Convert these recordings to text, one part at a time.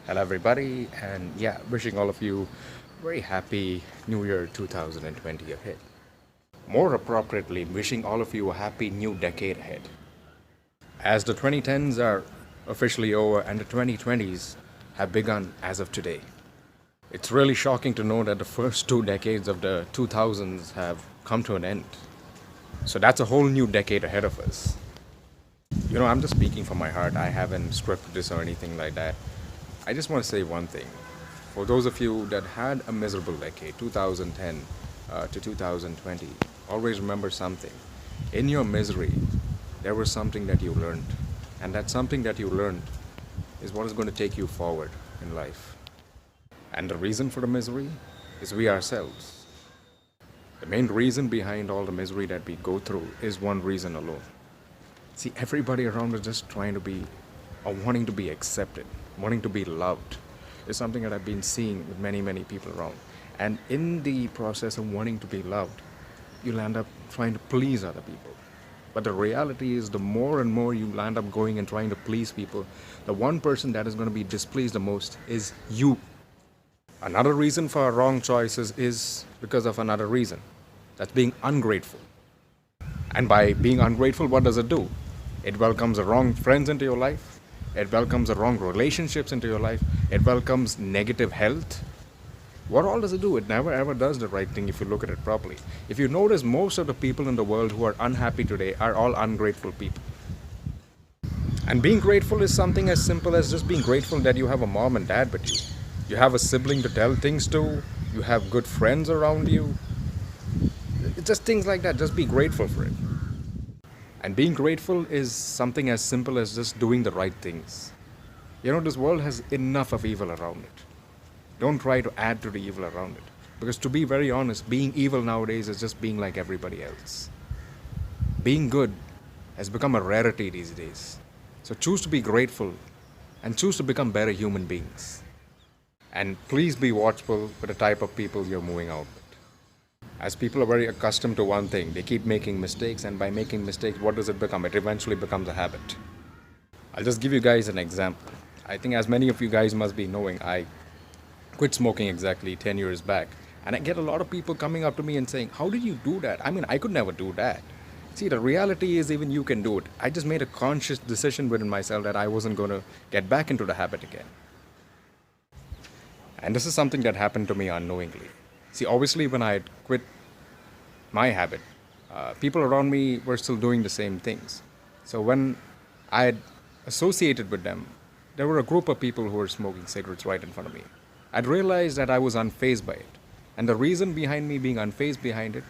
Hello, everybody, and yeah, wishing all of you very happy New Year 2020 ahead. More appropriately, wishing all of you a happy new decade ahead. As the 2010s are officially over and the 2020s have begun as of today, it's really shocking to know that the first two decades of the 2000s have come to an end. So that's a whole new decade ahead of us. I'm just speaking from my heart. I haven't scripted this or anything like that. I just want to say one thing. For those of you that had a miserable decade, 2010 to 2020, always remember something. In your misery, there was something that you learned. And that something that you learned is what is going to take you forward in life. And the reason for the misery is we ourselves. The main reason behind all the misery that we go through is one reason alone. See, everybody around us just trying to be or wanting to be accepted, wanting to be loved is something that I've been seeing with many, many people around. And in the process of wanting to be loved, you'll end up trying to please other people. But the reality is, the more and more you land up going and trying to please people, the one person that is going to be displeased the most is you. Another reason for wrong choices is because of another reason. That's being ungrateful. And by being ungrateful, what does it do? It welcomes the wrong friends into your life. It welcomes the wrong relationships into your life. It welcomes negative health. What all does it do? It never ever does the right thing if you look at it properly. If you notice, most of the people in the world who are unhappy today are all ungrateful people. And being grateful is something as simple as just being grateful that you have a mom and dad with you. You have a sibling to tell things to. You have good friends around you. It's just things like that. Just be grateful for it. And being grateful is something as simple as just doing the right things. This world has enough of evil around it. Don't try to add to the evil around it. Because to be very honest, being evil nowadays is just being like everybody else. Being good has become a rarity these days. So choose to be grateful and choose to become better human beings. And please be watchful for the type of people you're moving out with. As people are very accustomed to one thing, they keep making mistakes, and by making mistakes, what does it become? It eventually becomes a habit. I'll just give you guys an example. I think as many of you guys must be knowing, I quit smoking exactly 10 years back. And I get a lot of people coming up to me and saying, how did you do that? I mean, I could never do that. See, the reality is even you can do it. I just made a conscious decision within myself that I wasn't going to get back into the habit again. And this is something that happened to me unknowingly. See, obviously, when I had quit my habit, people around me were still doing the same things. So when I had associated with them, there were a group of people who were smoking cigarettes right in front of me. I'd realized that I was unfazed by it. And the reason behind me being unfazed behind it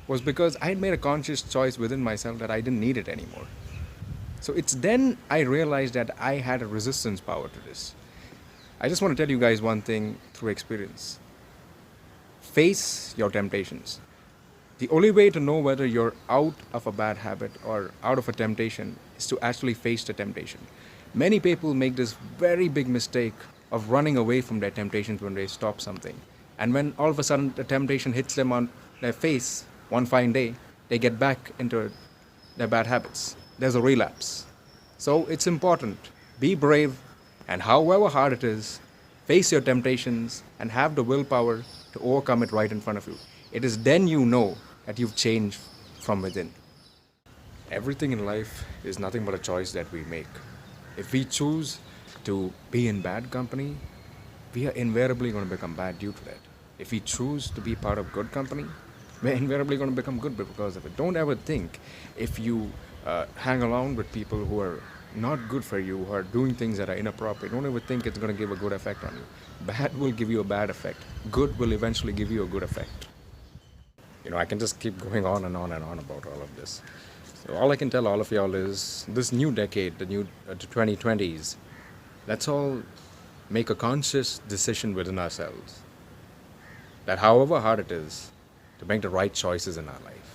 was because I had made a conscious choice within myself that I didn't need it anymore. So it's then I realized that I had a resistance power to this. I just want to tell you guys one thing through experience. Face your temptations. The only way to know whether you're out of a bad habit or out of a temptation is to actually face the temptation. Many people make this very big mistake of running away from their temptations when they stop something. And when all of a sudden the temptation hits them on their face one fine day, they get back into their bad habits. There's a relapse. So it's important. Be brave, and however hard it is, face your temptations and have the willpower to overcome it right in front of you. It is then you know that you've changed from within. Everything in life is nothing but a choice that we make. If we choose to be in bad company, we are invariably going to become bad due to that. If we choose to be part of good company, we're invariably going to become good because of it. Don't ever think if you hang around with people who are not good for you, who are doing things that are inappropriate, don't ever think it's going to give a good effect on you. Bad will give you a bad effect. Good will eventually give you a good effect. I can just keep going on and on and on about all of this. So all I can tell all of y'all is this new decade, the 2020s, let's all make a conscious decision within ourselves that however hard it is, to make the right choices in our life.